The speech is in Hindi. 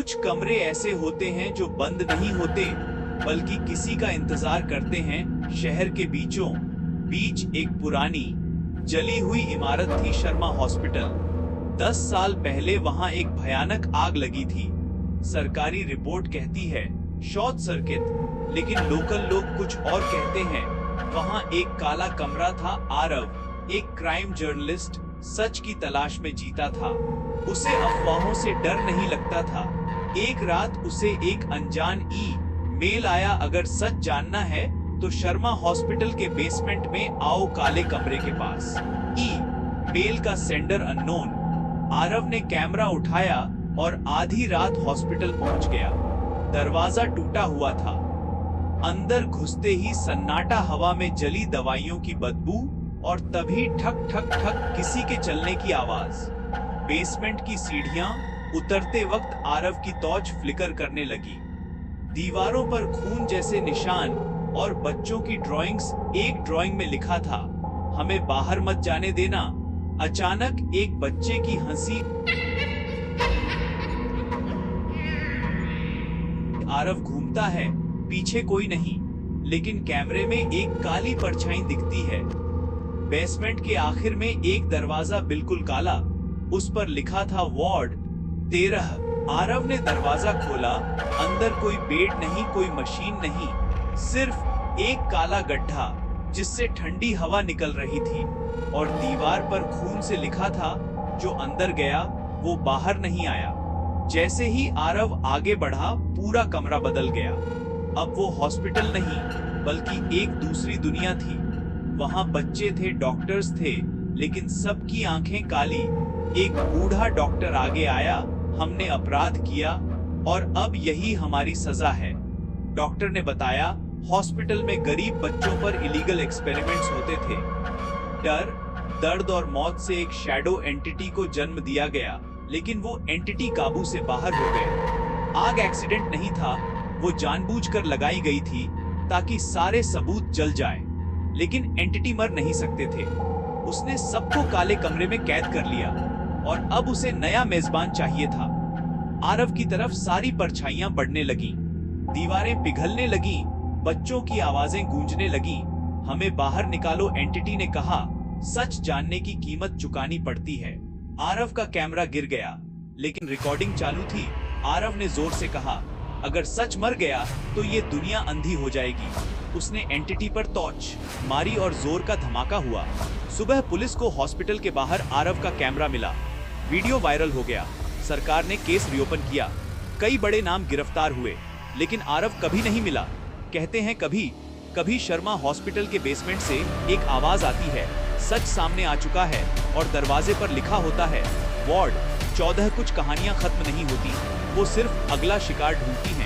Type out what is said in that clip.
कुछ कमरे ऐसे होते हैं जो बंद नहीं होते बल्कि किसी का इंतजार करते हैं। शहर के बीचों बीच एक पुरानी जली हुई इमारत थी, शर्मा हॉस्पिटल। 10 साल पहले वहां एक भयानक आग लगी थी। सरकारी रिपोर्ट कहती है शॉर्ट सर्किट, लेकिन लोकल लोग कुछ और कहते हैं। वहां एक काला कमरा था। आरव, एक क्राइम जर्नलिस्ट, सच की तलाश में जीता था। उसे अफवाहों से डर नहीं लगता था। एक रात उसे एक अनजान मेल आया, अगर सच जानना है तो शर्मा हॉस्पिटल के बेसमेंट में आओ, काले कमरे के पास। मेल का सेंडर अननोन। आरव ने कैमरा उठाया और आधी रात हॉस्पिटल पहुंच गया। दरवाजा टूटा हुआ था। अंदर घुसते ही सन्नाटा, हवा में जली दवाइयों की बदबू और तभी ठक ठक ठक किसी के चलने की आवाज। बेसमेंट की सीढ़ियां उतरते वक्त आरव की टॉर्च फ्लिकर करने लगी। दीवारों पर खून जैसे निशान और बच्चों की ड्राइंग्स। एक ड्राइंग में लिखा था, हमें बाहर मत जाने देना। अचानक एक बच्चे की हंसी। आरव घूमता है, पीछे कोई नहीं, लेकिन कैमरे में एक काली परछाई दिखती है। बेसमेंट के आखिर में एक दरवाजा बिल्कुल काला, उस पर लिखा था वार्ड 13। आरव ने दरवाजा खोला। अंदर कोई बेड नहीं, कोई मशीन नहीं, सिर्फ एक काला गड्ढा जिससे ठंडी हवा निकल रही थी। और दीवार पर खून से लिखा था, जो अंदर गया वो बाहर नहीं आया। जैसे ही आरव आगे बढ़ा, पूरा कमरा बदल गया। अब वो हॉस्पिटल नहीं बल्कि एक दूसरी दुनिया थी। वहां बच्चे थे, डॉक्टर्स थे, लेकिन सबकी आंखें काली। एक बूढ़ा डॉक्टर आगे आया, हमने अपराध किया और अब यही हमारी सजा है। डॉक्टर ने बताया, हॉस्पिटल में गरीब बच्चों पर इलीगल एक्सपेरिमेंट्स होते थे। डर, दर्द और मौत से एक शैडो एंटिटी को जन्म दिया गया, लेकिन वो एंटिटी काबू से बाहर हो गए। आग एक्सीडेंट नहीं था, वो जानबूझकर लगाई गई थी ताकि सारे सबूत जल जाए। लेकिन एंटिटी मर नहीं सकते थे। उसने सबको काले कमरे में कैद कर लिया और अब उसे नया मेजबान चाहिए था। आरव की तरफ सारी परछाइयां बढ़ने लगीं, दीवारें पिघलने लगीं, बच्चों की आवाजें गूंजने लगीं। हमें बाहर निकालो, एंटिटी ने कहा। सच जानने की कीमत चुकानी पड़ती है। आरव का कैमरा गिर गया, लेकिन रिकॉर्डिंग चालू थी। आरव ने जोर से कहा, अगर सच मर गया तो ये दुनिया अंधी हो जाएगी। उसने एंटिटी पर टॉर्च मारी और जोर का धमाका हुआ। सुबह पुलिस को हॉस्पिटल के बाहर आरव का कैमरा मिला। वीडियो वायरल हो गया। सरकार ने केस रिओपन किया। कई बड़े नाम गिरफ्तार हुए, लेकिन आरव कभी नहीं मिला। कहते हैं कभी कभी शर्मा हॉस्पिटल के बेसमेंट से एक आवाज आती है, सच सामने आ चुका है। और दरवाजे पर लिखा होता है, वार्ड 14। कुछ कहानियां खत्म नहीं होती, वो सिर्फ अगला शिकार ढूंढती हैं।